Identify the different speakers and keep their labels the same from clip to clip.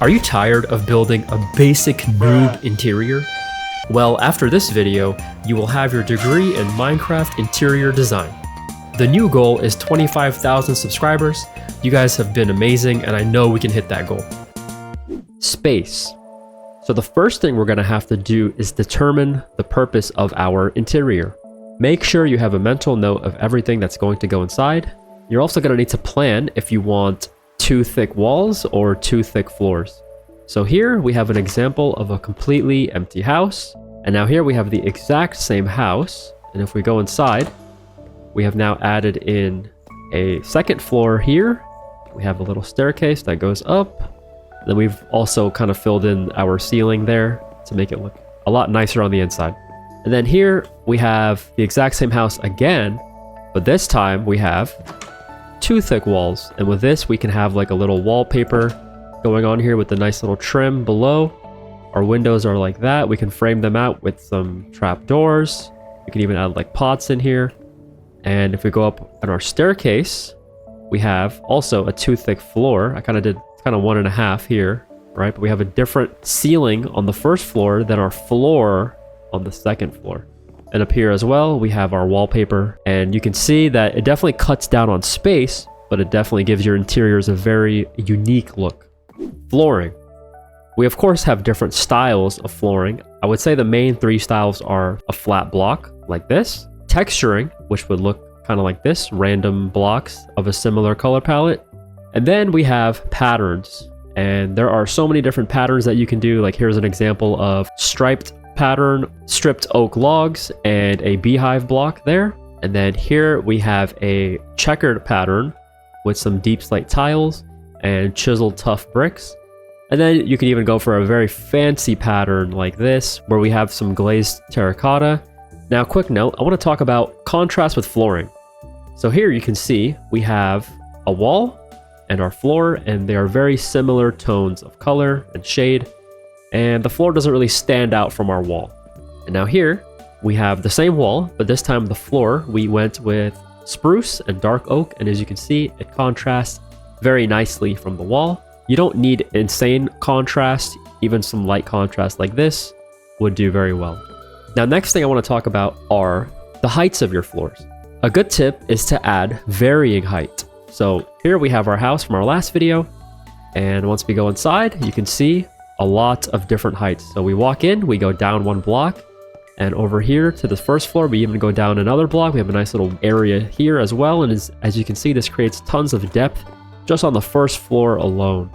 Speaker 1: Are you tired of building a basic noob interior? Well, after this video, you will have your degree in Minecraft interior design. The new goal is 25,000 subscribers. You guys have been amazing, and I know we can hit that goal. Space. So the first thing we're going to have to do is determine the purpose of our interior. Make sure you have a mental note of everything that's going to go inside. You're also going to need to plan if you want 2 thick walls or 2 thick floors. So here we have an example of a completely empty house. And now here we have the exact same house. And if we go inside, we have now added in a second floor here. We have a little staircase that goes up. Then we've also kind of filled in our ceiling there to make it look a lot nicer on the inside. And then here we have the exact same house again, but this time we have 2 thick walls. And with this, we can have like a little wallpaper going on here with the nice little trim below. Our windows are like that. We can frame them out with some trap doors. We can even add like pots in here. And if we go up on our staircase, we have also a 2 thick floor. I kind of did 1.5 here, right? But we have a different ceiling on the first floor than our floor on the second floor. And up here as well, we have our wallpaper, and you can see that it definitely cuts down on space, but it definitely gives your interiors a very unique look. Flooring. We of course have different styles of flooring. I would say the main 3 styles are a flat block like this, texturing, which would look kind of like this, random blocks of a similar color palette. And then we have patterns, and there are so many different patterns that you can do. Like here's an example of striped pattern, stripped oak logs, and a beehive block there. And then here we have a checkered pattern with some deep slate tiles and chiseled tough bricks. And then you can even go for a very fancy pattern like this, where we have some glazed terracotta. Now, quick note, I want to talk about contrast with flooring. So here you can see we have a wall and our floor, and they are very similar tones of color and shade. And the floor doesn't really stand out from our wall. And now here we have the same wall, but this time the floor we went with spruce and dark oak, and as you can see, it contrasts very nicely from the wall. You don't need insane contrast. Even some light contrast like this would do very well. Now, next thing I want to talk about are the heights of your floors. A good tip is to add varying height. So here we have our house from our last video, and once we go inside, you can see a lot of different heights. So we walk in, we go down 1 block, and over here to the first floor, we even go down another block. We have a nice little area here as well, and as you can see, this creates tons of depth just on the first floor alone.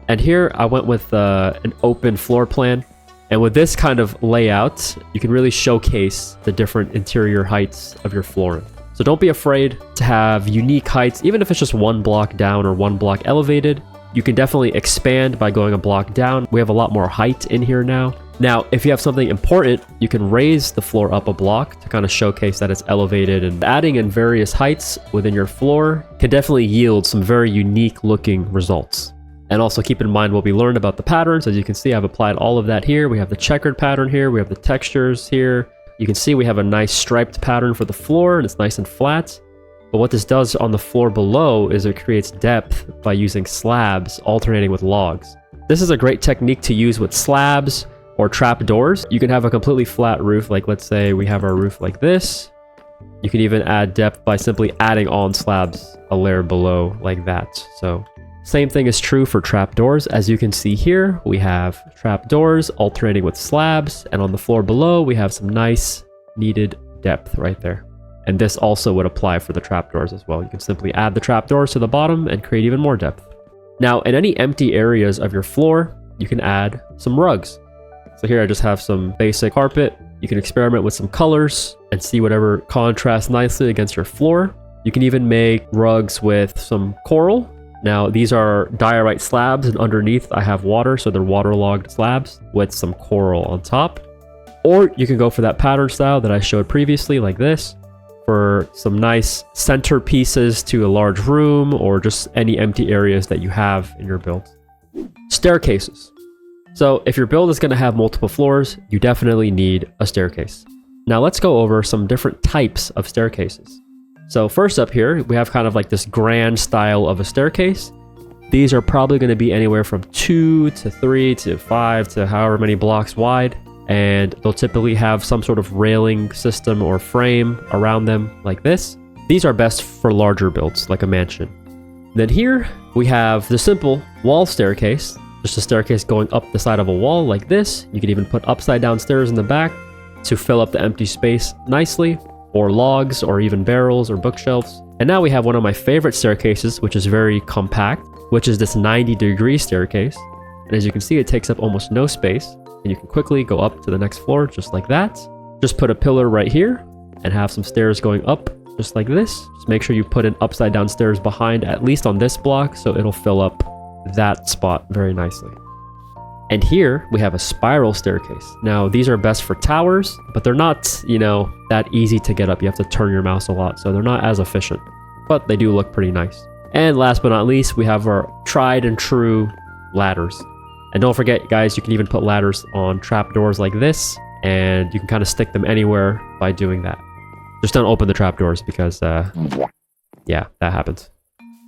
Speaker 1: And here I went with an open floor plan, and with this kind of layout, you can really showcase the different interior heights of your flooring. So don't be afraid to have unique heights, even if it's just 1 block down or 1 block elevated. You can definitely expand by going a block down. We have a lot more height in here now. Now, if you have something important, you can raise the floor up a block to kind of showcase that it's elevated, and adding in various heights within your floor can definitely yield some very unique looking results. And also keep in mind what we learned about the patterns. As you can see, I've applied all of that here. We have the checkered pattern here. We have the textures here. You can see we have a nice striped pattern for the floor, and it's nice and flat. But what this does on the floor below is it creates depth by using slabs alternating with logs. This is a great technique to use with slabs or trap doors. You can have a completely flat roof, like let's say we have our roof like this. You can even add depth by simply adding on slabs a layer below like that. So same thing is true for trap doors. As you can see here, we have trap doors alternating with slabs, and on the floor below, we have some nice needed depth right there. And this also would apply for the trapdoors as well. You can simply add the trapdoors to the bottom and create even more depth. Now, in any empty areas of your floor, you can add some rugs. So here I just have some basic carpet. You can experiment with some colors and see whatever contrasts nicely against your floor. You can even make rugs with some coral. Now, these are diorite slabs, and underneath I have water, so they're waterlogged slabs with some coral on top. Or you can go for that pattern style that I showed previously, like this, for some nice centerpieces to a large room, or just any empty areas that you have in your build. Staircases. So if your build is going to have multiple floors, you definitely need a staircase. Now let's go over some different types of staircases. So first up here, we have kind of like this grand style of a staircase. These are probably going to be anywhere from 2 to 3 to 5 to however many blocks wide. And they'll typically have some sort of railing system or frame around them like this. These are best for larger builds, like a mansion. Then here we have the simple wall staircase, just a staircase going up the side of a wall like this. You can even put upside down stairs in the back to fill up the empty space nicely, or logs, or even barrels or bookshelves. And now we have one of my favorite staircases, which is very compact, which is this 90-degree staircase. And as you can see, it takes up almost no space, and you can quickly go up to the next floor just like that. Just put a pillar right here and have some stairs going up just like this. Just make sure you put in upside down stairs behind, at least on this block, so it'll fill up that spot very nicely. And here we have a spiral staircase. Now these are best for towers, but they're not, that easy to get up. You have to turn your mouse a lot, so they're not as efficient, but they do look pretty nice. And last but not least, we have our tried and true ladders. And don't forget, guys, you can even put ladders on trapdoors like this, and you can kind of stick them anywhere by doing that. Just don't open the trapdoors because, yeah, that happens.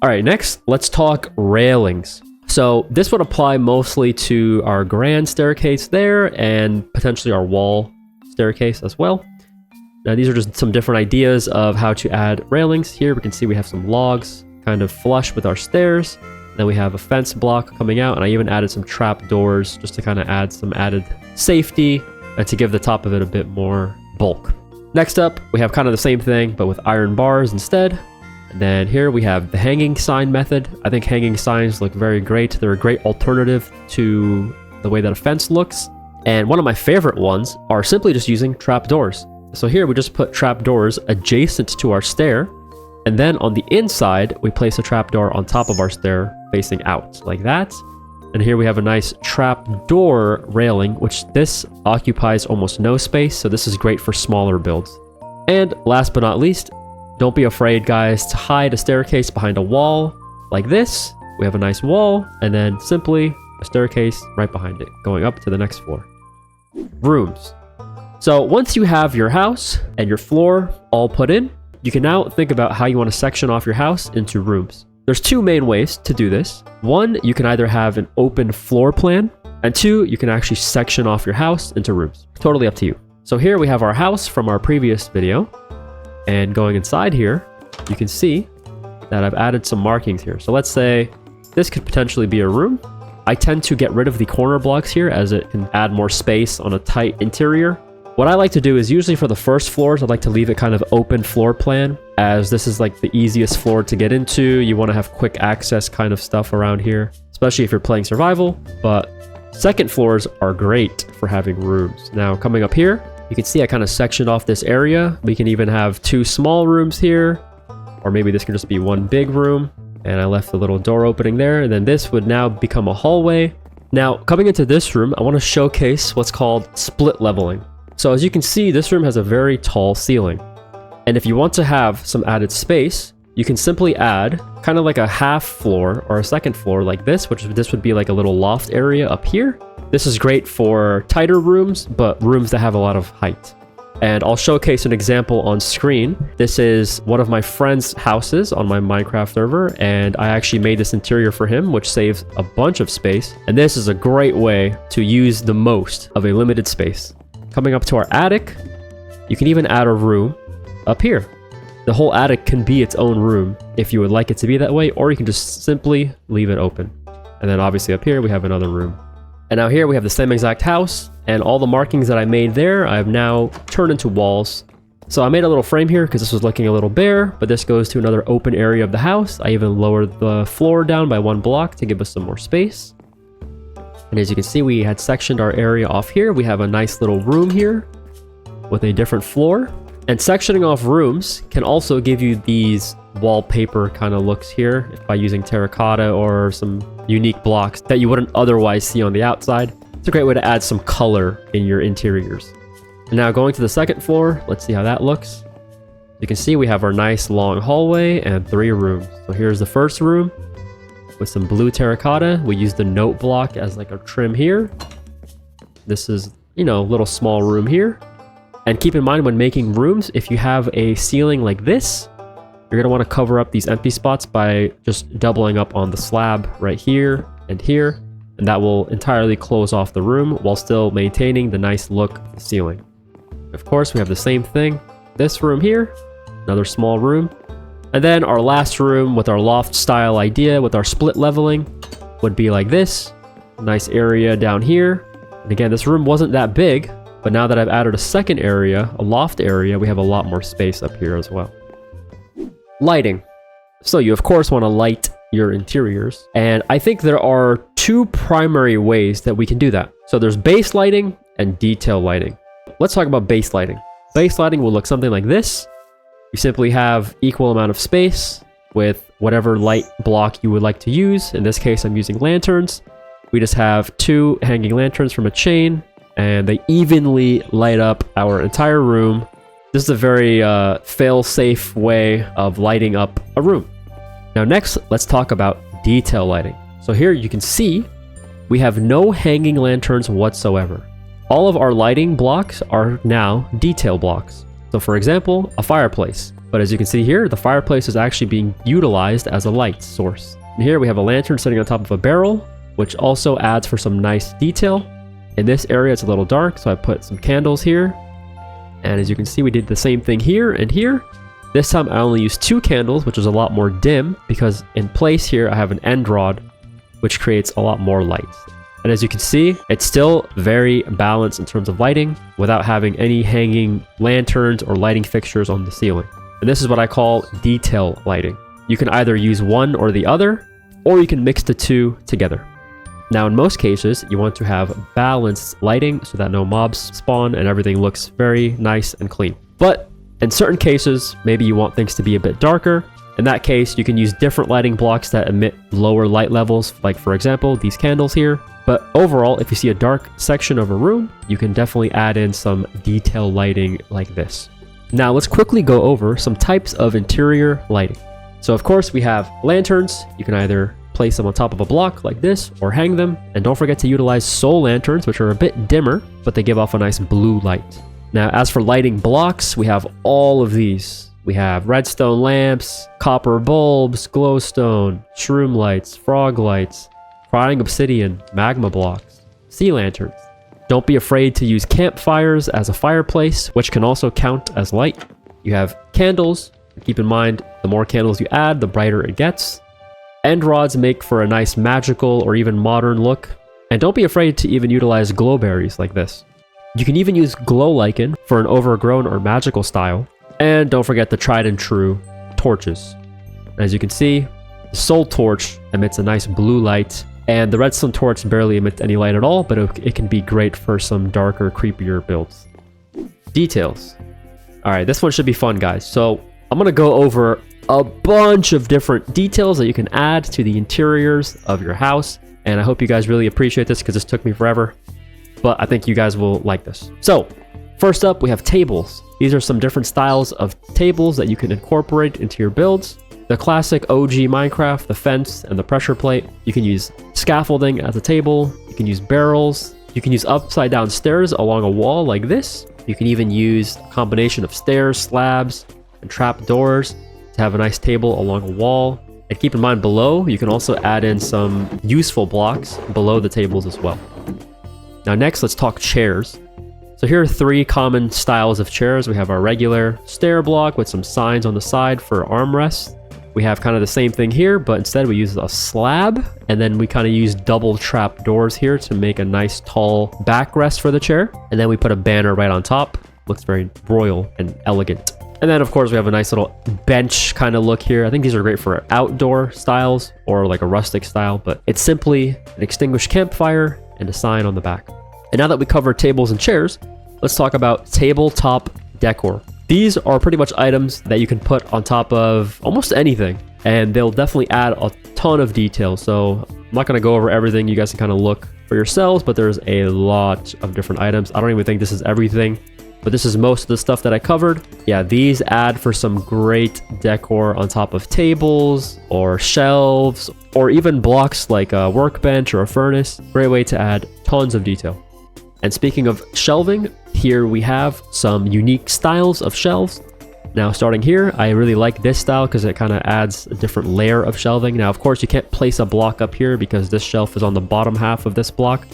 Speaker 1: All right, next, let's talk railings. So this would apply mostly to our grand staircase there and potentially our wall staircase as well. Now, these are just some different ideas of how to add railings. Here we can see we have some logs kind of flush with our stairs. Then we have a fence block coming out, and I even added some trap doors just to kind of add some added safety and to give the top of it a bit more bulk. Next up, we have kind of the same thing, but with iron bars instead. And then here we have the hanging sign method. I think hanging signs look very great. They're a great alternative to the way that a fence looks. And one of my favorite ones are simply just using trap doors. So here we just put trap doors adjacent to our stair. And then on the inside, we place a trapdoor on top of our stair facing out like that. And here we have a nice trapdoor railing, which this occupies almost no space. So this is great for smaller builds. And last but not least, don't be afraid, guys, to hide a staircase behind a wall like this. We have a nice wall and then simply a staircase right behind it going up to the next floor. Rooms. So once you have your house and your floor all put in, you can now think about how you want to section off your house into rooms. There's two main ways to do this. One, you can either have an open floor plan, and two, you can actually section off your house into rooms. Totally up to you. So here we have our house from our previous video, and going inside here, you can see that I've added some markings here. So let's say this could potentially be a room. I tend to get rid of the corner blocks here as it can add more space on a tight interior. What I like to do is usually for the first floors, I'd like to leave it kind of open floor plan, as this is like the easiest floor to get into. You want to have quick access kind of stuff around here, especially if you're playing survival. But second floors are great for having rooms. Now coming up here, you can see I kind of sectioned off this area. We can even have two small rooms here, or maybe this can just be one big room. And I left a little door opening there, and then this would now become a hallway. Now coming into this room, I want to showcase what's called split leveling. So as you can see, this room has a very tall ceiling. And if you want to have some added space, you can simply add kind of like a half floor or a second floor like this, which this would be like a little loft area up here. This is great for tighter rooms, but rooms that have a lot of height. And I'll showcase an example on screen. This is one of my friend's houses on my Minecraft server, and I actually made this interior for him, which saves a bunch of space. And this is a great way to use the most of a limited space. Coming up to our attic, you can even add a room up here. The whole attic can be its own room if you would like it to be that way, or you can just simply leave it open. And then obviously up here, we have another room. And now here we have the same exact house, and all the markings that I made there, I've now turned into walls. So I made a little frame here because this was looking a little bare, but this goes to another open area of the house. I even lowered the floor down by 1 block to give us some more space. And as you can see, we had sectioned our area off here. We have a nice little room here with a different floor. And sectioning off rooms can also give you these wallpaper kind of looks here by using terracotta or some unique blocks that you wouldn't otherwise see on the outside. It's a great way to add some color in your interiors. And now going to the second floor, let's see how that looks. You can see we have our nice long hallway and 3 rooms. So here's the first room with some blue terracotta. We use the note block as like a trim here. This is, a little small room here. And keep in mind when making rooms, if you have a ceiling like this, You're going to want to cover up these empty spots by just doubling up on the slab right here and here, and that will entirely close off the room while still maintaining the nice look of the ceiling. Of course, we have the same thing. This room here, another small room. And then our last room with our loft style idea with our split leveling would be like this. A nice area down here. And again, this room wasn't that big, but now that I've added a second area, a loft area, we have a lot more space up here as well. Lighting. So you of course want to light your interiors. And I think there are two primary ways that we can do that. So there's base lighting and detail lighting. Let's talk about base lighting. Base lighting will look something like this. You simply have equal amount of space with whatever light block you would like to use. In this case, I'm using lanterns. We just have 2 hanging lanterns from a chain, and they evenly light up our entire room. This is a very fail-safe way of lighting up a room. Now next, let's talk about detail lighting. So here you can see we have no hanging lanterns whatsoever. All of our lighting blocks are now detail blocks. So for example, a fireplace. But as you can see here, the fireplace is actually being utilized as a light source. And here we have a lantern sitting on top of a barrel, which also adds for some nice detail. In this area, it's a little dark, so I put some candles here. And as you can see, we did the same thing here and here. This time I only used 2 candles, which is a lot more dim, because in place here, I have an end rod, which creates a lot more light. And as you can see, it's still very balanced in terms of lighting without having any hanging lanterns or lighting fixtures on the ceiling. And this is what I call detail lighting. You can either use one or the other, or you can mix the two together. Now, in most cases, you want to have balanced lighting so that no mobs spawn and everything looks very nice and clean. But in certain cases, maybe you want things to be a bit darker. In that case, you can use different lighting blocks that emit lower light levels, like for example, these candles here. But overall, if you see a dark section of a room, you can definitely add in some detail lighting like this. Now let's quickly go over some types of interior lighting. So of course we have lanterns. You can either place them on top of a block like this or hang them. And don't forget to utilize soul lanterns, which are a bit dimmer, but they give off a nice blue light. Now as for lighting blocks, we have all of these. We have redstone lamps, copper bulbs, glowstone, shroom lights, frog lights, crying obsidian, magma blocks, sea lanterns. Don't be afraid to use campfires as a fireplace, which can also count as light. You have candles. Keep in mind, the more candles you add, the brighter it gets. End rods make for a nice magical or even modern look. And don't be afraid to even utilize glowberries like this. You can even use glow lichen for an overgrown or magical style. And don't forget the tried and true torches. As you can see, the soul torch emits a nice blue light, and the redstone torch barely emits any light at all, but it can be great for some darker, creepier builds. Details. Alright, this one should be fun, guys. So I'm going to go over a bunch of different details that you can add to the interiors of your house, and I hope you guys really appreciate this because this took me forever, but I think you guys will like this. So first up, we have tables. These are some different styles of tables that you can incorporate into your builds. The classic OG Minecraft, the fence and the pressure plate. You can use scaffolding as a table. You can use barrels. You can use upside down stairs along a wall like this. You can even use a combination of stairs, slabs, and trap doors to have a nice table along a wall. And keep in mind below, you can also add in some useful blocks below the tables as well. Now next, let's talk chairs. So here are 3 common styles of chairs. We have our regular stair block with some signs on the side for armrests. We have kind of the same thing here, but instead we use a slab, and then we kind of use double trap doors here to make a nice tall backrest for the chair. And then we put a banner right on top. Looks very royal and elegant. And then of course we have a nice little bench kind of look here. I think these are great for outdoor styles or like a rustic style, but it's simply an extinguished campfire and a sign on the back. And now that we covered tables and chairs, let's talk about tabletop decor. These are pretty much items that you can put on top of almost anything, and they'll definitely add a ton of detail. So I'm not going to go over everything. You guys can kind of look for yourselves, but there's a lot of different items. I don't even think this is everything, but this is most of the stuff that I covered. Yeah, these add for some great decor on top of tables or shelves or even blocks like a workbench or a furnace. Great way to add tons of detail. And speaking of shelving, here we have some unique styles of shelves. Now starting here, I really like this style because it kind of adds a different layer of shelving. Now of course you can't place a block up here because this shelf is on the bottom half of this block,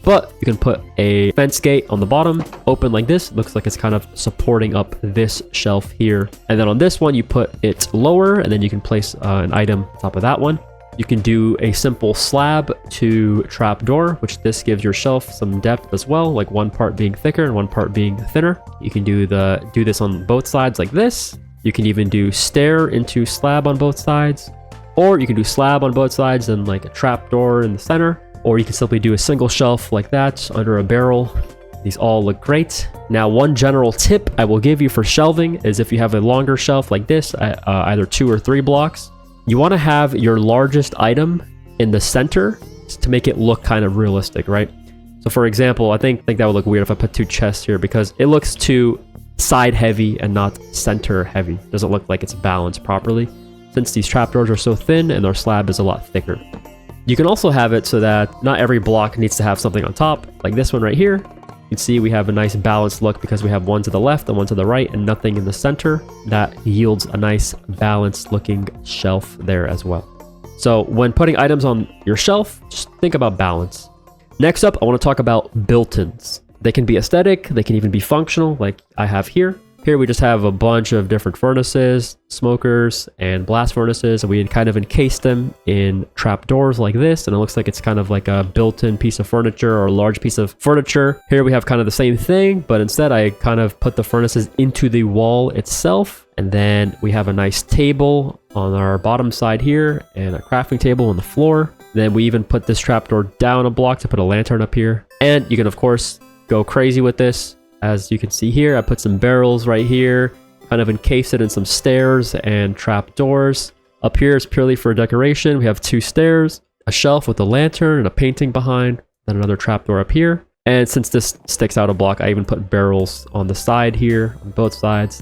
Speaker 1: but you can put a fence gate on the bottom, open like this. Looks like it's kind of supporting up this shelf here. And then on this one, you put it lower, and then you can place an item on top of that one. You can do a simple slab to trapdoor, which this gives your shelf some depth as well, like one part being thicker and one part being thinner. You can do this on both sides like this. You can even do stair into slab on both sides, or you can do slab on both sides and like a trapdoor in the center, or you can simply do a single shelf like that under a barrel. These all look great. Now, one general tip I will give you for shelving is if you have a longer shelf like this, either 2 or 3 blocks, you want to have your largest item in the center to make it look kind of realistic, right? So for example, I think that would look weird if I put 2 chests here because it looks too side heavy and not center heavy. Doesn't look like it's balanced properly since these trapdoors are so thin and our slab is a lot thicker. You can also have it so that not every block needs to have something on top, like this one right here. You can see we have a nice balanced look because we have one to the left and one to the right and nothing in the center. That yields a nice balanced looking shelf there as well. So when putting items on your shelf, just think about balance. Next up, I want to talk about built-ins. They can be aesthetic, they can even be functional like I have here. Here we just have a bunch of different furnaces, smokers, and blast furnaces, and we kind of encased them in trapdoors like this, and it looks like it's kind of like a built-in piece of furniture or a large piece of furniture. Here we have kind of the same thing, but instead I kind of put the furnaces into the wall itself, and then we have a nice table on our bottom side here, and a crafting table on the floor. Then we even put this trapdoor down a block to put a lantern up here, and you can of course go crazy with this. As you can see here, I put some barrels right here, kind of encased it in some stairs and trapdoors. Up here is purely for decoration. We have 2 stairs, a shelf with a lantern and a painting behind, then another trapdoor up here. And since this sticks out a block, I even put barrels on the side here, on both sides.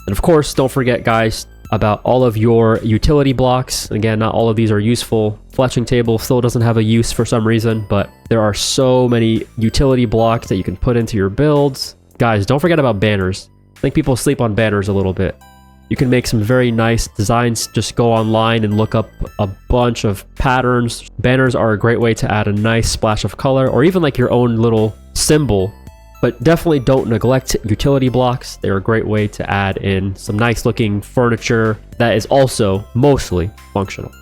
Speaker 1: And of course, don't forget guys about all of your utility blocks. Again, not all of these are useful. Fletching table still doesn't have a use for some reason, but there are so many utility blocks that you can put into your builds. Guys, don't forget about banners. I think people sleep on banners a little bit. You can make some very nice designs. Just go online and look up a bunch of patterns. Banners are a great way to add a nice splash of color, or even like your own little symbol. But definitely don't neglect utility blocks. They're a great way to add in some nice looking furniture that is also mostly functional.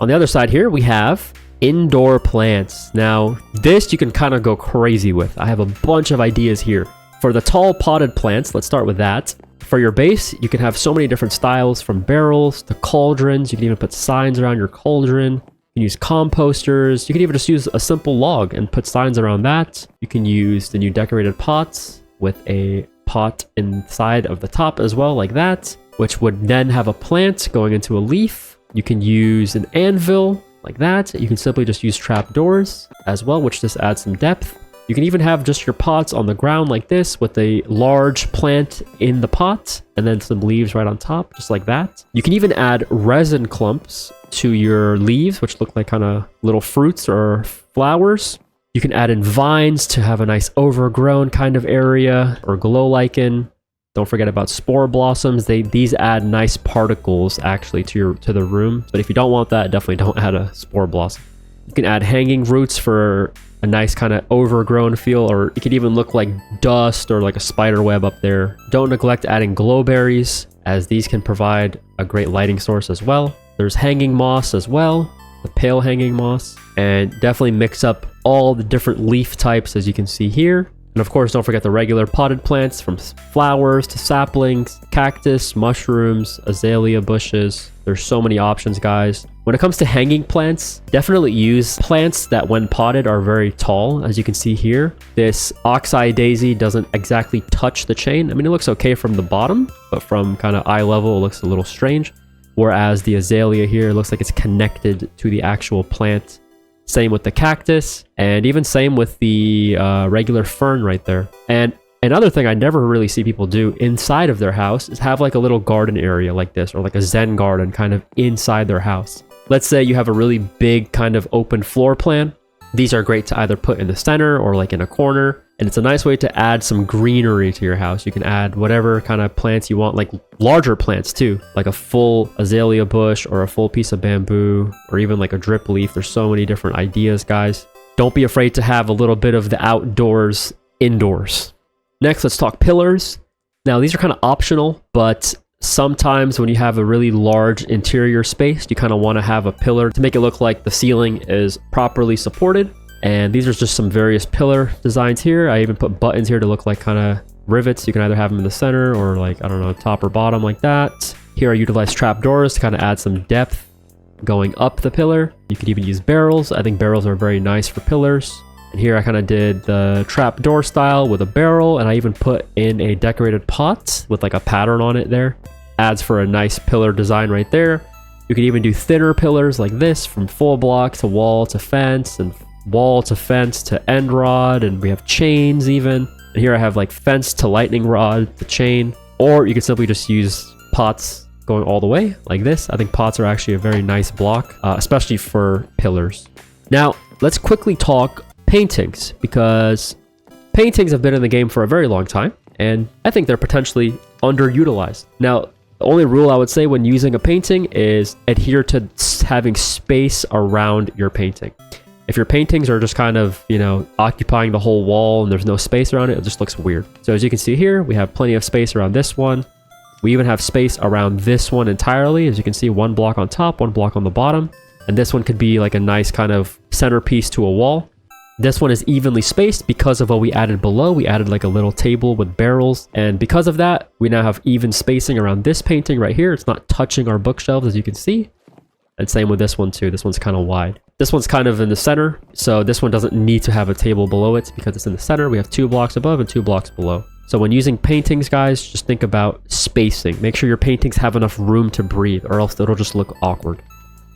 Speaker 1: On the other side here, we have indoor plants. Now, this you can kind of go crazy with. I have a bunch of ideas here. For the tall potted plants, let's start with that. For your base, you can have so many different styles, from barrels to cauldrons. You can even put signs around your cauldron. You can use composters. You can even just use a simple log and put signs around that. You can use the new decorated pots with a pot inside of the top as well, like that, which would then have a plant going into a leaf. You can use an anvil like that. You can simply just use trapdoors as well, which just adds some depth. You can even have just your pots on the ground like this with a large plant in the pot and then some leaves right on top, just like that. You can even add resin clumps to your leaves, which look like kind of little fruits or flowers. You can add in vines to have a nice overgrown kind of area, or glow lichen. Don't forget about spore blossoms. These add nice particles actually to the room. But if you don't want that, definitely don't add a spore blossom. You can add hanging roots for a nice kind of overgrown feel, or it could even look like dust or like a spider web up there. Don't neglect adding glowberries, as these can provide a great lighting source as well. There's hanging moss as well, the pale hanging moss, and definitely mix up all the different leaf types as you can see here. And of course, don't forget the regular potted plants, from flowers to saplings, cactus, mushrooms, azalea bushes. There's so many options, guys. When it comes to hanging plants, definitely use plants that when potted are very tall. As you can see here, this oxeye daisy doesn't exactly touch the chain. I mean, it looks okay from the bottom, but from kind of eye level, it looks a little strange. Whereas the azalea here looks like it's connected to the actual plant. Same with the cactus, and even same with the regular fern right there. And another thing I never really see people do inside of their house is have like a little garden area like this, or like a Zen garden kind of inside their house. Let's say you have a really big kind of open floor plan. These are great to either put in the center or like in a corner. And it's a nice way to add some greenery to your house. You can add whatever kind of plants you want, like larger plants too, like a full azalea bush or a full piece of bamboo or even like a drip leaf. There's so many different ideas, guys. Don't be afraid to have a little bit of the outdoors indoors. Next, let's talk pillars. Now, these are kind of optional, but sometimes when you have a really large interior space, you kind of want to have a pillar to make it look like the ceiling is properly supported. And these are just some various pillar designs here. I even put buttons here to look like kind of rivets. You can either have them in the center or like, I don't know, top or bottom like that. Here I utilize trapdoors to kind of add some depth going up the pillar. You could even use barrels. I think barrels are very nice for pillars. And here I kind of did the trapdoor style with a barrel, and I even put in a decorated pot with like a pattern on it there. Adds for a nice pillar design right there. You could even do thinner pillars like this, from full block to wall to fence, and wall to fence to end rod, and we have chains even. And here I have like fence to lightning rod to chain, or you could simply just use pots going all the way like this. I think pots are actually a very nice block, especially for pillars. Now, let's quickly talk paintings, because paintings have been in the game for a very long time, and I think they're potentially underutilized. Now, the only rule I would say when using a painting is adhere to having space around your painting. If your paintings are just kind of, you know, occupying the whole wall and there's no space around it, it just looks weird. So as you can see here, we have plenty of space around this one. We even have space around this one entirely. As you can see, one block on top, one block on the bottom. And this one could be like a nice kind of centerpiece to a wall. This one is evenly spaced because of what we added below. We added like a little table with barrels. And because of that, we now have even spacing around this painting right here. It's not touching our bookshelves, as you can see. And same with this one too. This one's kind of wide. This one's kind of in the center. So this one doesn't need to have a table below it because it's in the center. We have 2 blocks above and 2 blocks below. So when using paintings, guys, just think about spacing. Make sure your paintings have enough room to breathe, or else it'll just look awkward.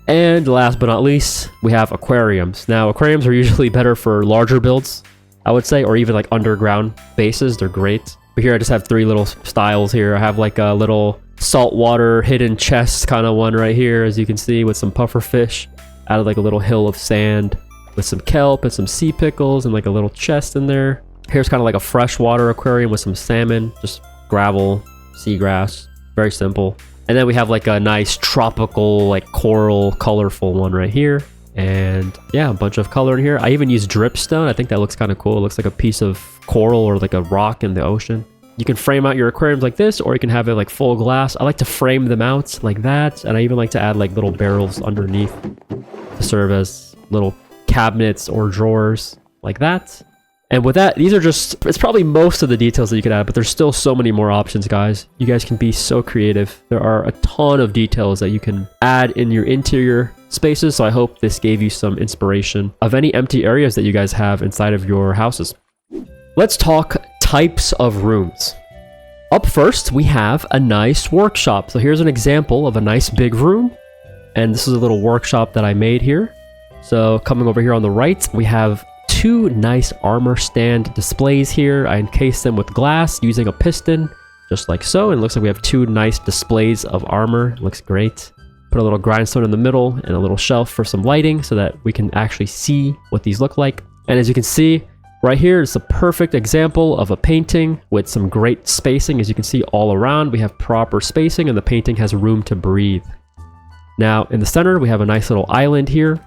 Speaker 1: And last but not least, we have aquariums. Now, aquariums are usually better for larger builds, I would say, or even like underground bases. They're great. But here I just have 3 little styles here. I have like a little saltwater hidden chest kind of one right here, as you can see, with some puffer fish. Added like a little hill of sand with some kelp and some sea pickles and like a little chest in there. Here's kind of like a freshwater aquarium with some salmon, just gravel, seagrass, very simple. And then we have like a nice tropical, like coral, colorful one right here. And yeah, a bunch of color in here. I even use dripstone. I think that looks kind of cool. It looks like a piece of coral or like a rock in the ocean. You can frame out your aquariums like this, or you can have it like full glass. I like to frame them out like that. And I even like to add like little barrels underneath to serve as little cabinets or drawers like that. And with that, these are just, it's probably most of the details that you could add, but there's still so many more options, guys. You guys can be so creative. There are a ton of details that you can add in your interior spaces. So I hope this gave you some inspiration of any empty areas that you guys have inside of your houses. Let's talk types of rooms. Up first, we have a nice workshop. So here's an example of a nice big room. And this is a little workshop that I made here. So coming over here on the right, we have 2 nice armor stand displays here. I encased them with glass using a piston, just like so. And it looks like we have 2 nice displays of armor. It looks great. Put a little grindstone in the middle and a little shelf for some lighting so that we can actually see what these look like. And as you can see, right here is a perfect example of a painting with some great spacing. As you can see all around, we have proper spacing and the painting has room to breathe. Now in the center, we have a nice little island here.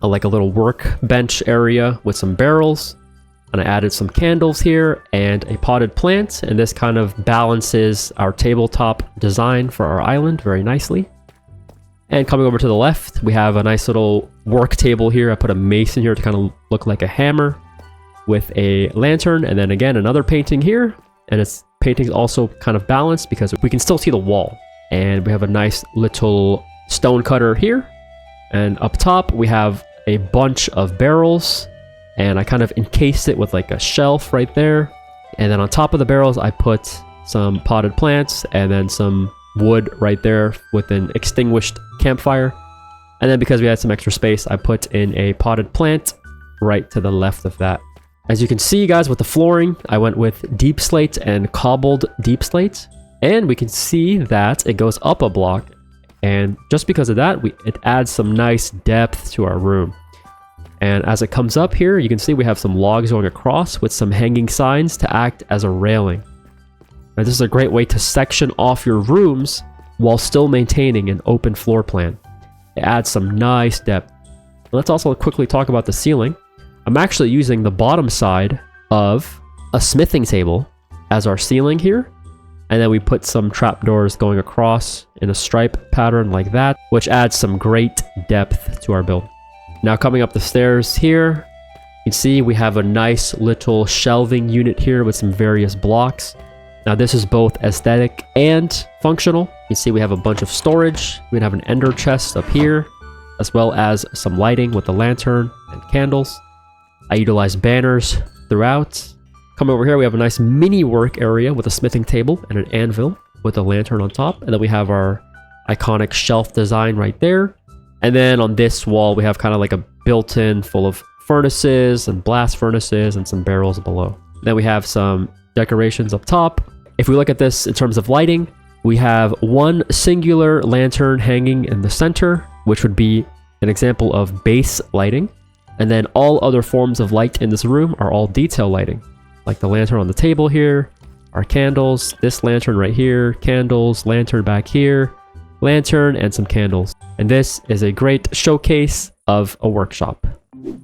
Speaker 1: Like a little workbench area with some barrels, and I added some candles here and a potted plant, and this kind of balances our tabletop design for our island very nicely. And coming over to the left, we have a nice little work table here. I put a mason here to kind of look like a hammer with a lantern, and then again another painting here, and its painting is also kind of balanced because we can still see the wall. And we have a nice little stone cutter here, and up top we have a bunch of barrels, and I kind of encased it with like a shelf right there. And then on top of the barrels, I put some potted plants and then some wood right there with an extinguished campfire. And then because we had some extra space, I put in a potted plant right to the left of that. As you can see, guys, with the flooring, I went with deep slate and cobbled deep slate. And we can see that it goes up a block. And just because of that, it adds some nice depth to our room. And as it comes up here, you can see we have some logs going across with some hanging signs to act as a railing. Now, this is a great way to section off your rooms while still maintaining an open floor plan. It adds some nice depth. Let's also quickly talk about the ceiling. I'm actually using the bottom side of a smithing table as our ceiling here. And then we put some trapdoors going across in a stripe pattern like that, which adds some great depth to our build. Now coming up the stairs here, you can see we have a nice little shelving unit here with some various blocks. Now this is both aesthetic and functional. You can see we have a bunch of storage. We have an ender chest up here, as well as some lighting with the lantern and candles. I utilize banners throughout. Coming over here, we have a nice mini work area with a smithing table and an anvil with a lantern on top. And then we have our iconic shelf design right there. And then on this wall, we have kind of like a built-in full of furnaces and blast furnaces and some barrels below. Then we have some decorations up top. If we look at this in terms of lighting, we have one singular lantern hanging in the center, which would be an example of base lighting. And then all other forms of light in this room are all detail lighting, like the lantern on the table here, our candles, this lantern right here, candles, lantern back here, lantern, and some candles. And this is a great showcase of a workshop.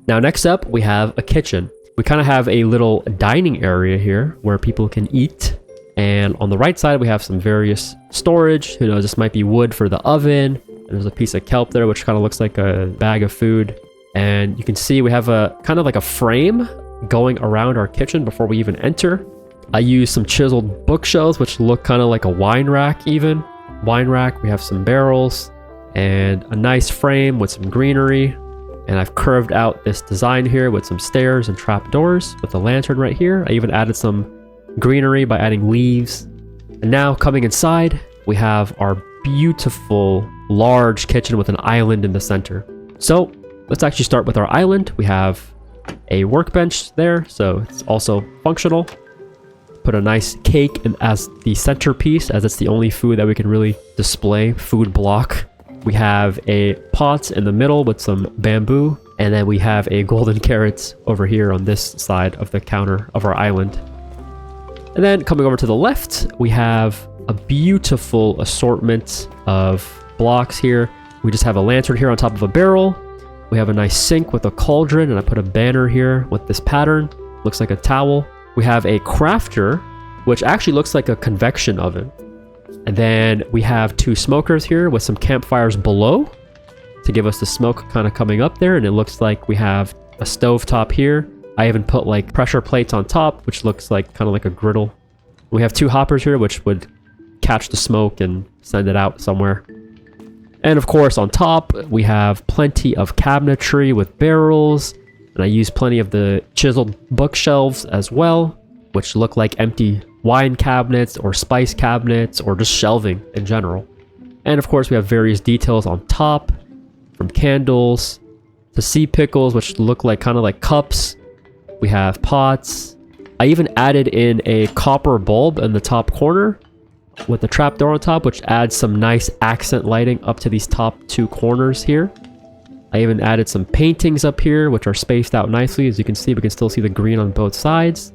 Speaker 1: Now next up, we have a kitchen. We kind of have a little dining area here where people can eat. And on the right side, we have some various storage. Who knows, this might be wood for the oven. And there's a piece of kelp there, which kind of looks like a bag of food. And you can see we have a kind of like a frame going around our kitchen before we even enter. I use some chiseled bookshelves, which look kind of like a wine rack even. Wine rack, we have some barrels and a nice frame with some greenery. And I've curved out this design here with some stairs and trap doors with a lantern right here. I even added some greenery by adding leaves. And now coming inside, we have our beautiful large kitchen with an island in the center. So let's actually start with our island. We have a workbench there, so it's also functional. Put a nice cake as the centerpiece, as it's the only food that we can really display, food block. We have a pot in the middle with some bamboo, and then we have a golden carrot over here on this side of the counter of our island. And then coming over to the left, we have a beautiful assortment of blocks here. We just have a lantern here on top of a barrel. We have a nice sink with a cauldron, and I put a banner here with this pattern. Looks like a towel. We have a crafter, which actually looks like a convection oven. And then we have two smokers here with some campfires below to give us the smoke kind of coming up there. And it looks like we have a stove top here. I even put like pressure plates on top, which looks like kind of like a griddle. We have two hoppers here, which would catch the smoke and send it out somewhere. And of course, on top, we have plenty of cabinetry with barrels. And I use plenty of the chiseled bookshelves as well, which look like empty wine cabinets or spice cabinets or just shelving in general. And of course, we have various details on top, from candles to sea pickles, which look like kind of like cups. We have pots. I even added in a copper bulb in the top corner with the trapdoor on top, which adds some nice accent lighting up to these top two corners here. I even added some paintings up here, which are spaced out nicely. As you can see, we can still see the green on both sides.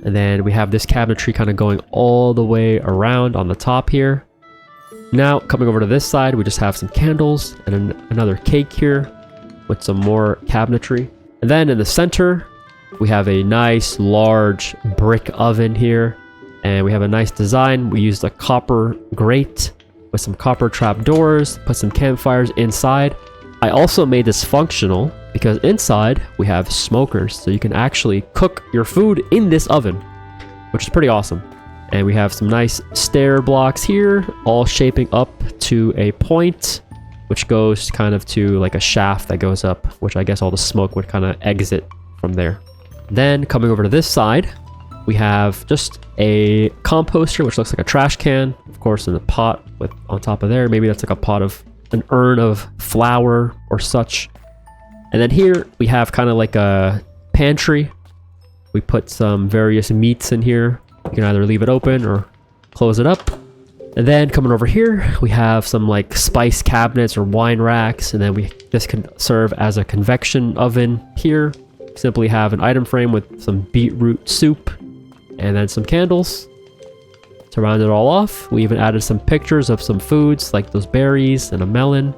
Speaker 1: And then we have this cabinetry kind of going all the way around on the top here. Now, coming over to this side, we just have some candles and another cake here with some more cabinetry. And then in the center, we have a nice large brick oven here. And we have a nice design. We used a copper grate with some copper trap doors, put some campfires inside. I also made this functional because inside we have smokers, so you can actually cook your food in this oven, which is pretty awesome. And we have some nice stair blocks here, all shaping up to a point, which goes kind of to like a shaft that goes up, which I guess all the smoke would kind of exit from there. Then coming over to this side, we have just a composter, which looks like a trash can, of course, in a pot with on top of there. Maybe that's like a pot of an urn of flour or such. And then here we have kind of like a pantry. We put some various meats in here. You can either leave it open or close it up. And then coming over here, we have some like spice cabinets or wine racks. And then this can serve as a convection oven here. Simply have an item frame with some beetroot soup and then some candles. To round it all off, we even added some pictures of some foods like those berries and a melon.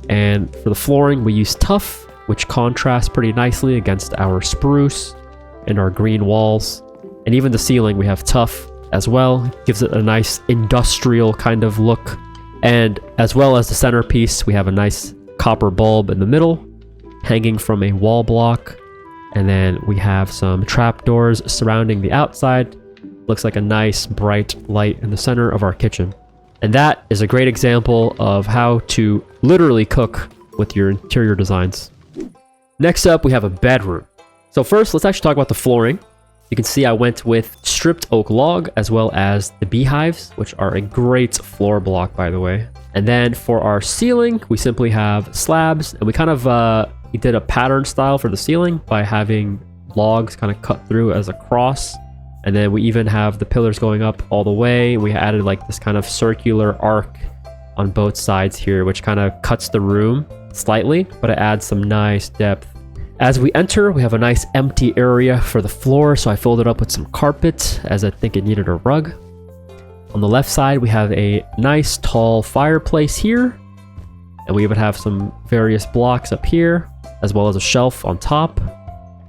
Speaker 1: And for the flooring, we use tuff, which contrasts pretty nicely against our spruce and our green walls. And even the ceiling, we have tuff as well. Gives it a nice industrial kind of look. And as well as the centerpiece, we have a nice copper bulb in the middle, hanging from a wall block. And then we have some trapdoors surrounding the outside. Looks like a nice bright light in the center of our kitchen. And that is a great example of how to literally cook with your interior designs. Next up, we have a bedroom. So first, let's actually talk about the flooring. You can see I went with stripped oak log as well as the beehives, which are a great floor block, by the way. And then for our ceiling, we simply have slabs, and we kind of we did a pattern style for the ceiling by having logs kind of cut through as a cross. And then we even have the pillars going up all the way. We added like this kind of circular arc on both sides here, which kind of cuts the room slightly, but it adds some nice depth. As we enter, we have a nice empty area for the floor, so I filled it up with some carpet as I think it needed a rug. On the left side, we have a nice tall fireplace here, and we even have some various blocks up here, as well as a shelf on top.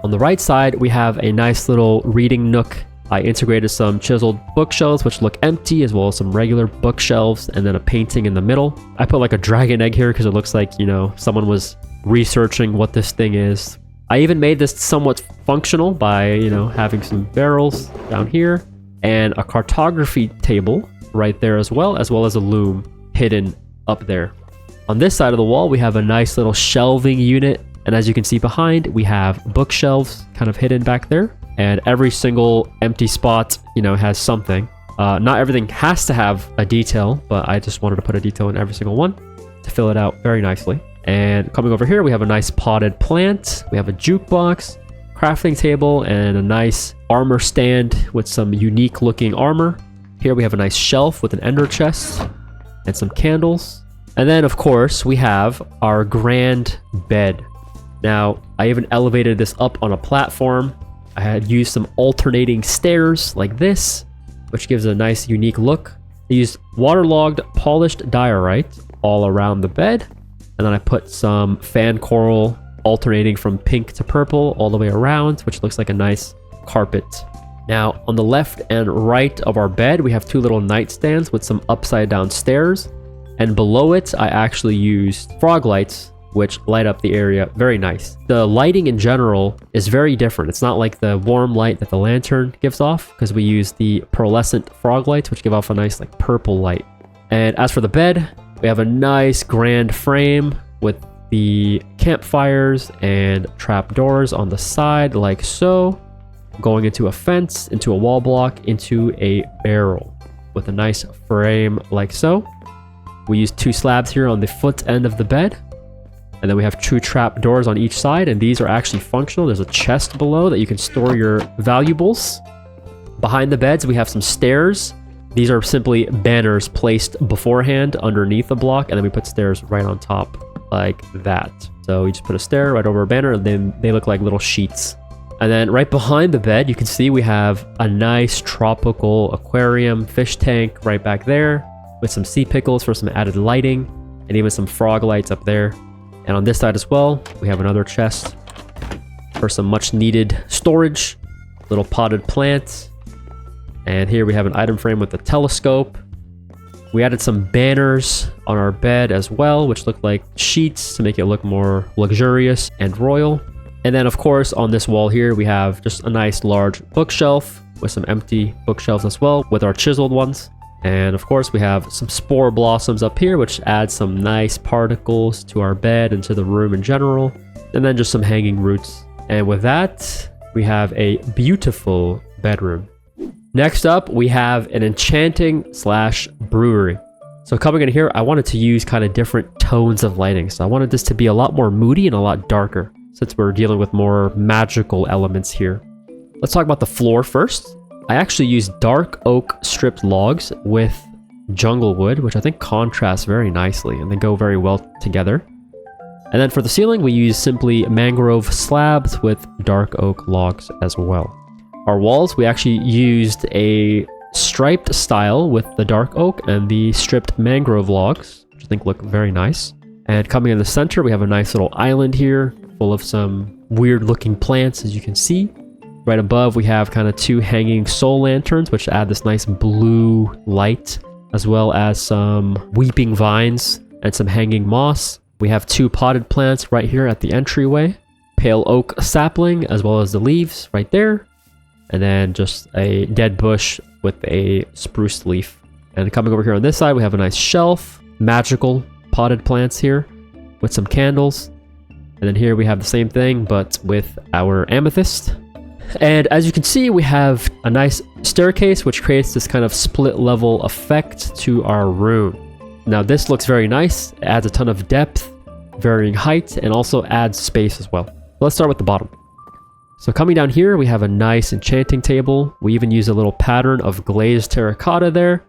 Speaker 1: On the right side, we have a nice little reading nook. I integrated some chiseled bookshelves, which look empty, as well as some regular bookshelves, and then a painting in the middle. I put like a dragon egg here because it looks like, you know, someone was researching what this thing is. I even made this somewhat functional by, you know, having some barrels down here and a cartography table right there as well as a loom hidden up there. On this side of the wall, we have a nice little shelving unit. And as you can see behind, we have bookshelves kind of hidden back there. And every single empty spot, you know, has something. Not everything has to have a detail, but I just wanted to put a detail in every single one to fill it out very nicely. And coming over here, we have a nice potted plant. We have a jukebox, crafting table, and a nice armor stand with some unique looking armor. Here we have a nice shelf with an ender chest and some candles. And then, of course, we have our grand bed. Now, I even elevated this up on a platform. I had used some alternating stairs like this, which gives a nice unique look. I used waterlogged polished diorite all around the bed. And then I put some fan coral alternating from pink to purple all the way around, which looks like a nice carpet. Now, on the left and right of our bed, we have two little nightstands with some upside down stairs. And below it, I actually used frog lights, which light up the area very nice. The lighting in general is very different. It's not like the warm light that the lantern gives off, because we use the pearlescent frog lights, which give off a nice like purple light. And as for the bed, we have a nice grand frame with the campfires and trapdoors on the side like so, going into a fence, into a wall block, into a barrel with a nice frame like so. We use two slabs here on the foot end of the bed. And then we have two trap doors on each side, and these are actually functional. There's a chest below that you can store your valuables. Behind the beds, we have some stairs. These are simply banners placed beforehand underneath the block, and then we put stairs right on top like that. So you just put a stair right over a banner, and then they look like little sheets. And then right behind the bed, you can see we have a nice tropical aquarium fish tank right back there with some sea pickles for some added lighting, and even some frog lights up there. And on this side as well, we have another chest for some much needed storage, little potted plants. And here we have an item frame with a telescope. We added some banners on our bed as well, which look like sheets to make it look more luxurious and royal. And then of course on this wall here, we have just a nice large bookshelf with some empty bookshelves as well with our chiseled ones. And of course we have some spore blossoms up here, which adds some nice particles to our bed and to the room in general. And then just some hanging roots. And with that, we have a beautiful bedroom. Next up, we have an enchanting / brewery. So coming in here, I wanted to use kind of different tones of lighting. So I wanted this to be a lot more moody and a lot darker, since we're dealing with more magical elements here. Let's talk about the floor first. I actually used dark oak stripped logs with jungle wood, which I think contrasts very nicely and they go very well together. And then for the ceiling, we use simply mangrove slabs with dark oak logs as well. Our walls, we actually used a striped style with the dark oak and the stripped mangrove logs, which I think look very nice. And coming in the center, we have a nice little island here full of some weird looking plants, as you can see. Right above, we have kind of 2 hanging soul lanterns, which add this nice blue light, as well as some weeping vines and some hanging moss. We have 2 potted plants right here at the entryway. Pale oak sapling, as well as the leaves right there. And then just a dead bush with a spruce leaf. And coming over here on this side, we have a nice shelf. Magical potted plants here with some candles. And then here we have the same thing, but with our amethyst. And as you can see, we have a nice staircase, which creates this kind of split level effect to our room. Now this looks very nice. It adds a ton of depth, varying height, and also adds space as well. Let's start with the bottom. So coming down here, we have a nice enchanting table. We even use a little pattern of glazed terracotta there.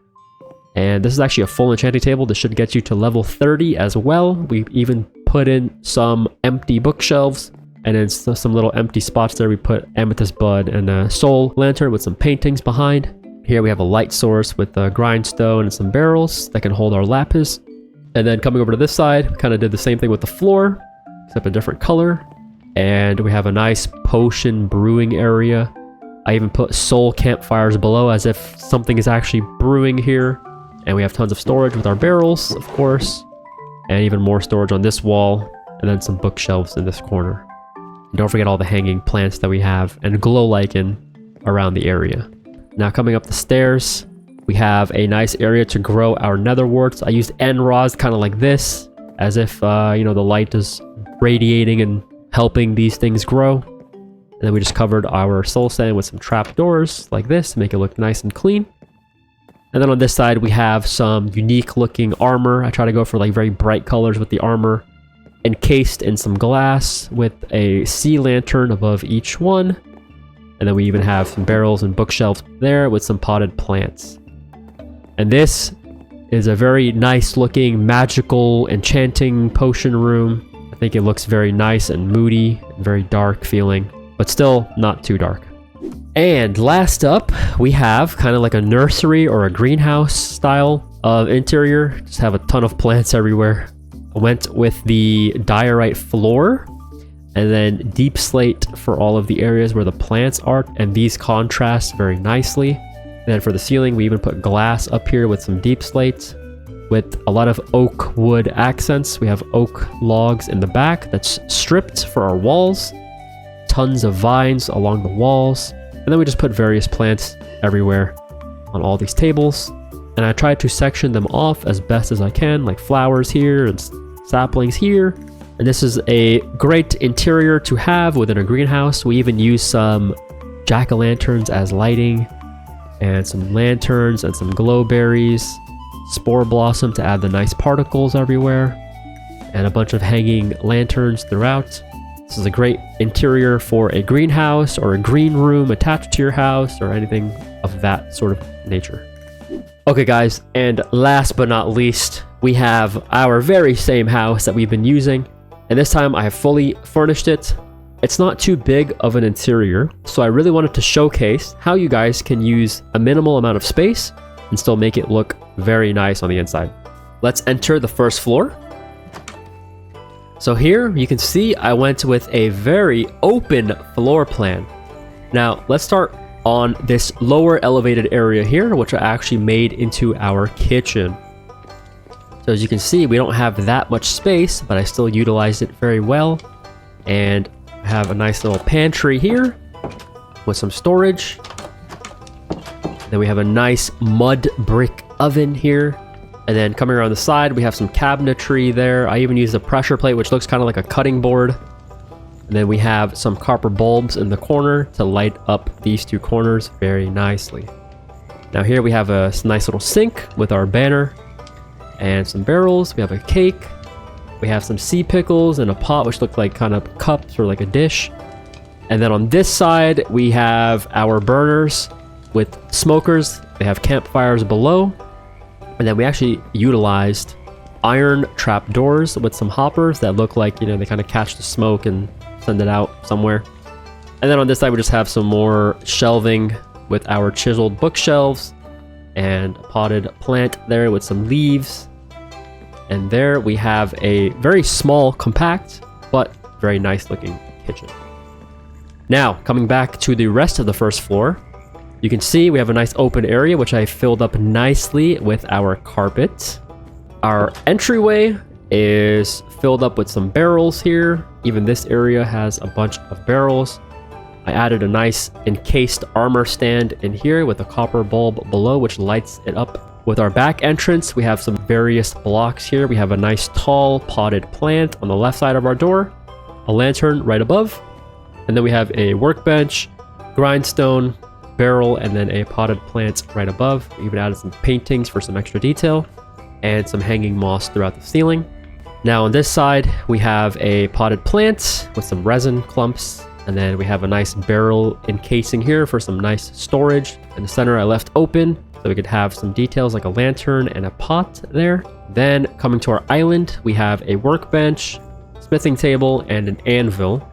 Speaker 1: And this is actually a full enchanting table. This should get you to level 30 as well. We even put in some empty bookshelves. And then some little empty spots there. We put amethyst bud and a soul lantern with some paintings behind. Here we have a light source with a grindstone and some barrels that can hold our lapis. And then coming over to this side, we kind of did the same thing with the floor, except a different color. And we have a nice potion brewing area. I even put soul campfires below as if something is actually brewing here. And we have tons of storage with our barrels, of course. And even more storage on this wall. And then some bookshelves in this corner. And don't forget all the hanging plants that we have and glow lichen around the area. Now coming up the stairs, we have a nice area to grow our nether warts. I used end rods kind of like this, as if, you know, the light is radiating and helping these things grow. And then we just covered our soul sand with some trapdoors like this to make it look nice and clean. And then on this side, we have some unique looking armor. I try to go for like very bright colors with the armor, encased in some glass with a sea lantern above each one. And then we even have some barrels and bookshelves there with some potted plants. And this is a very nice looking magical enchanting potion room. I think it looks very nice and moody, very dark feeling, but still not too dark. And last up, we have kind of like a nursery or a greenhouse style of interior. Just have a ton of plants everywhere. I went with the diorite floor and then deep slate for all of the areas where the plants are, and these contrast very nicely. And then for the ceiling, we even put glass up here with some deep slate with a lot of oak wood accents. We have oak logs in the back that's stripped for our walls, tons of vines along the walls, and then we just put various plants everywhere on all these tables. And I tried to section them off as best as I can, like flowers here and saplings here. And this is a great interior to have within a greenhouse. We even use some jack-o'-lanterns as lighting, and some lanterns and some glowberries, spore blossom to add the nice particles everywhere, and a bunch of hanging lanterns throughout. This is a great interior for a greenhouse or a green room attached to your house or anything of that sort of nature. Okay guys, and last but not least, we have our very same house that we've been using. And this time I have fully furnished it. It's not too big of an interior, so I really wanted to showcase how you guys can use a minimal amount of space and still make it look very nice on the inside. Let's enter the first floor. So here you can see I went with a very open floor plan. Now let's start on this lower elevated area here, which I actually made into our kitchen. So as you can see, we don't have that much space, but I still utilized it very well. And I have a nice little pantry here with some storage. Then we have a nice mud brick oven here. And then coming around the side, we have some cabinetry there. I even used a pressure plate, which looks kind of like a cutting board. And then we have some copper bulbs in the corner to light up these two corners very nicely. Now here we have a nice little sink with our banner and some barrels. We have a cake. We have some sea pickles in a pot, which look like kind of cups or like a dish. And then on this side, we have our burners with smokers. They have campfires below. And then we actually utilized iron trap doors with some hoppers that look like, they kind of catch the smoke and send it out somewhere. And then on this side, we just have some more shelving with our chiseled bookshelves and a potted plant there with some leaves. And there we have a very small, compact, but very nice looking kitchen. Now, coming back to the rest of the first floor, you can see we have a nice open area, which I filled up nicely with our carpet. Our entryway is filled up with some barrels here. Even this area has a bunch of barrels. I added a nice encased armor stand in here with a copper bulb below, which lights it up. With our back entrance, we have some various blocks here. We have a nice tall potted plant on the left side of our door, a lantern right above, and then we have a workbench, grindstone, barrel, and then a potted plant right above. We even added some paintings for some extra detail and some hanging moss throughout the ceiling. Now on this side, we have a potted plant with some resin clumps, and then we have a nice barrel encasing here for some nice storage. In the center, I left open so we could have some details like a lantern and a pot there. Then coming to our island, we have a workbench, smithing table, and an anvil.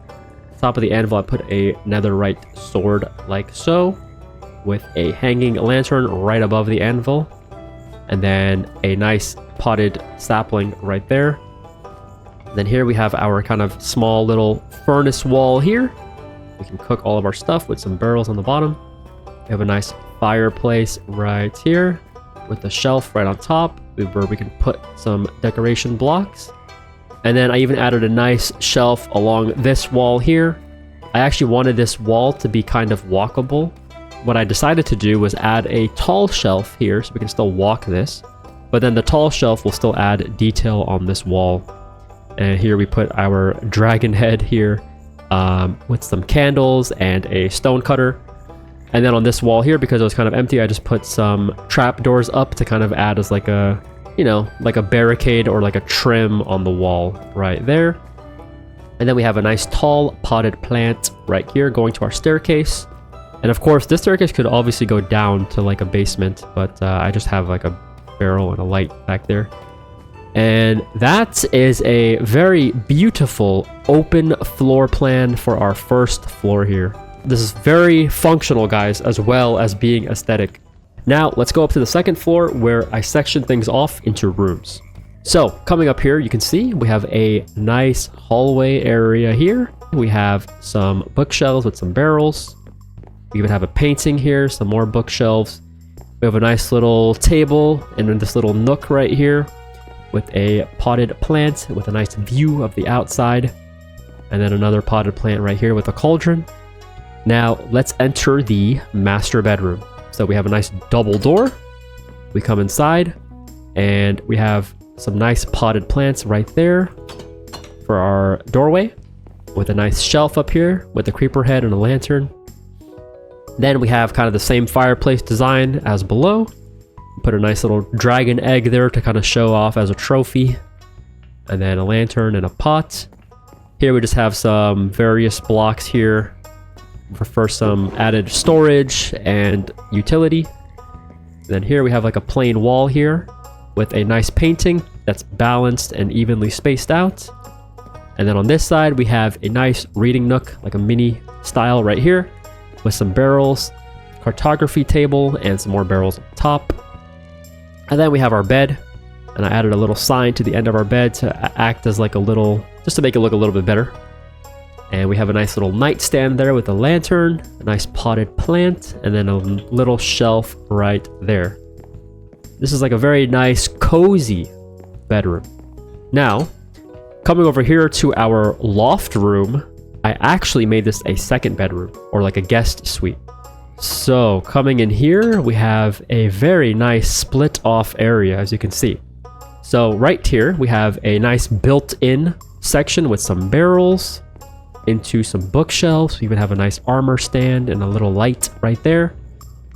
Speaker 1: Top of the anvil, I put a netherite sword like so, with a hanging lantern right above the anvil, and then a nice potted sapling right there. Then here we have our kind of small little furnace wall here. We can cook all of our stuff with some barrels on the bottom. We have a nice fireplace right here with a shelf right on top where we can put some decoration blocks. And then I even added a nice shelf along this wall here. I actually wanted this wall to be kind of walkable. What I decided to do was add a tall shelf here so we can still walk this, but then the tall shelf will still add detail on this wall. And here we put our dragon head here with some candles and a stone cutter. And then on this wall here, because it was kind of empty, I just put some trap doors up to kind of add as like a, like a barricade or like a trim on the wall right there. And then we have a nice tall potted plant right here going to our staircase. And of course, this staircase could obviously go down to like a basement, but I just have like a barrel and a light back there. And that is a very beautiful open floor plan for our first floor here. This is very functional, guys, as well as being aesthetic. Now, let's go up to the second floor where I section things off into rooms. So, coming up here, you can see we have a nice hallway area here. We have some bookshelves with some barrels. We even have a painting here, some more bookshelves. We have a nice little table and then this little nook right here with a potted plant with a nice view of the outside. And then another potted plant right here with a cauldron. Now, let's enter the master bedroom. So we have a nice double door. We come inside and we have some nice potted plants right there for our doorway with a nice shelf up here with a creeper head and a lantern. Then we have kind of the same fireplace design as below. Put a nice little dragon egg there to kind of show off as a trophy. And then a lantern and a pot. Here we just have some various blocks here for some added storage and utility. And then here we have like a plain wall here with a nice painting that's balanced and evenly spaced out. And then on this side we have a nice reading nook, like a mini style right here with some barrels, cartography table, and some more barrels on top. And then we have our bed, and I added a little sign to the end of our bed to act as like a little, just to make it look a little bit better. And we have a nice little nightstand there with a lantern, a nice potted plant, and then a little shelf right there. This is like a very nice, cozy bedroom. Now, coming over here to our loft room, I actually made this a second bedroom, or like a guest suite. So, coming in here, we have a very nice split off area, as you can see. So, right here, we have a nice built-in section with some barrels into some bookshelves. We even have a nice armor stand and a little light right there.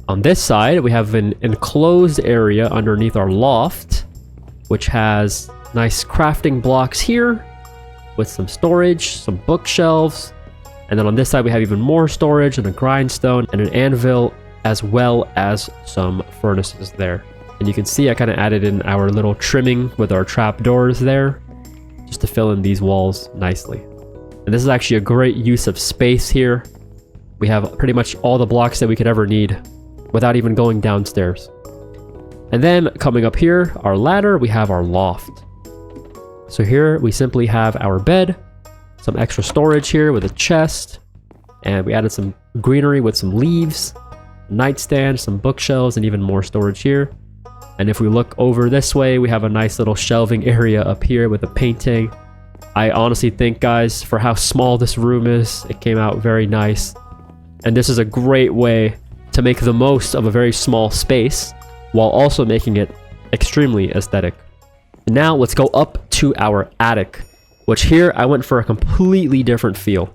Speaker 1: On this side, we have an enclosed area underneath our loft, which has nice crafting blocks here with some storage, some bookshelves. And then on this side, we have even more storage and a grindstone and an anvil, as well as some furnaces there. And you can see I kind of added in our little trimming with our trap doors there, just to fill in these walls nicely. And this is actually a great use of space here. We have pretty much all the blocks that we could ever need without even going downstairs. And then coming up here, our ladder, we have our loft. So here we simply have our bed, some extra storage here with a chest, and we added some greenery with some leaves, nightstand, some bookshelves, and even more storage here. And if we look over this way, we have a nice little shelving area up here with a painting. I honestly think, guys, for how small this room is, it came out very nice. And this is a great way to make the most of a very small space while also making it extremely aesthetic. Now let's go up to our attic, which here I went for a completely different feel.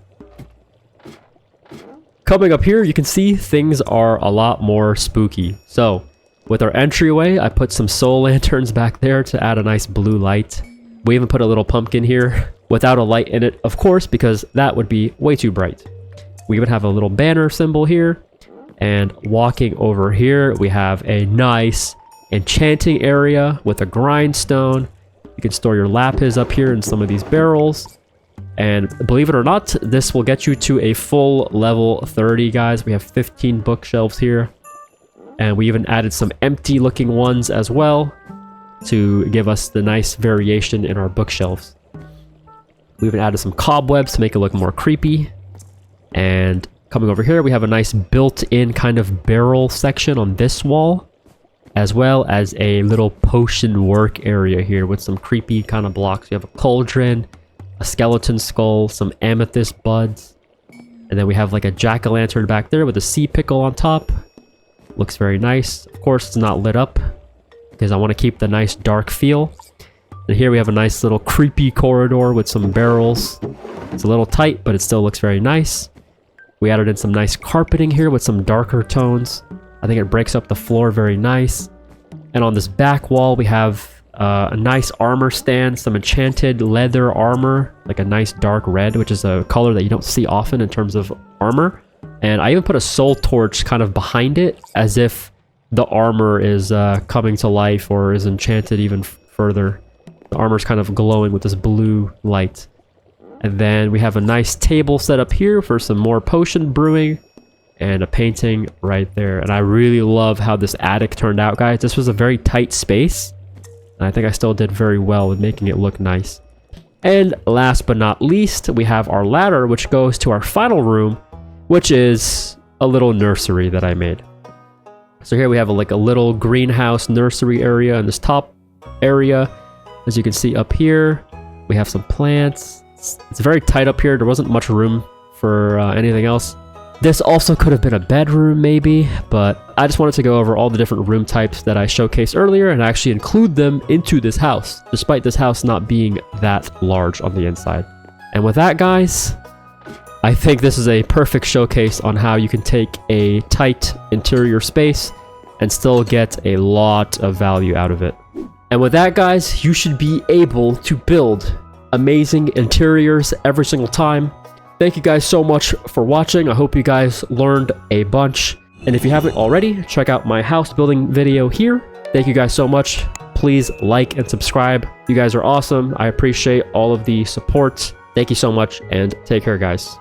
Speaker 1: Coming up here, you can see things are a lot more spooky. So with our entryway, I put some soul lanterns back there to add a nice blue light. We even put a little pumpkin here without a light in it, of course, because that would be way too bright. We even have a little banner symbol here. And walking over here, we have a nice enchanting area with a grindstone. You can store your lapis up here in some of these barrels. And believe it or not, this will get you to a full level 30, guys. We have 15 bookshelves here. And we even added some empty looking ones as well to give us the nice variation in our bookshelves. We even added some cobwebs to make it look more creepy. And coming over here, we have a nice built-in kind of barrel section on this wall, as well as a little potion work area here with some creepy kind of blocks. We have a cauldron, a skeleton skull, some amethyst buds, and then we have like a jack-o'-lantern back there with a sea pickle on top. Looks very nice. Of course, it's not lit up because I want to keep the nice dark feel. And here we have a nice little creepy corridor with some barrels. It's a little tight, but it still looks very nice. We added in some nice carpeting here with some darker tones. I think it breaks up the floor very nice. And on this back wall, we have a nice armor stand, some enchanted leather armor, like a nice dark red, which is a color that you don't see often in terms of armor. And I even put a soul torch kind of behind it, as if the armor is coming to life or is enchanted even further. The armor's kind of glowing with this blue light. And then we have a nice table set up here for some more potion brewing and a painting right there. And I really love how this attic turned out, guys. This was a very tight space, and I think I still did very well with making it look nice. And last but not least, we have our ladder, which goes to our final room, which is a little nursery that I made. So here we have like a little greenhouse nursery area in this top area. As you can see up here, we have some plants. It's very tight up here. There wasn't much room for anything else. This also could have been a bedroom maybe, but I just wanted to go over all the different room types that I showcased earlier and actually include them into this house, despite this house not being that large on the inside. And with that, guys, I think this is a perfect showcase on how you can take a tight interior space and still get a lot of value out of it. And with that, guys, you should be able to build amazing interiors every single time. Thank you guys so much for watching. I hope you guys learned a bunch. And if you haven't already, check out my house building video here. Thank you guys so much. Please like and subscribe. You guys are awesome. I appreciate all of the support. Thank you so much and take care, guys.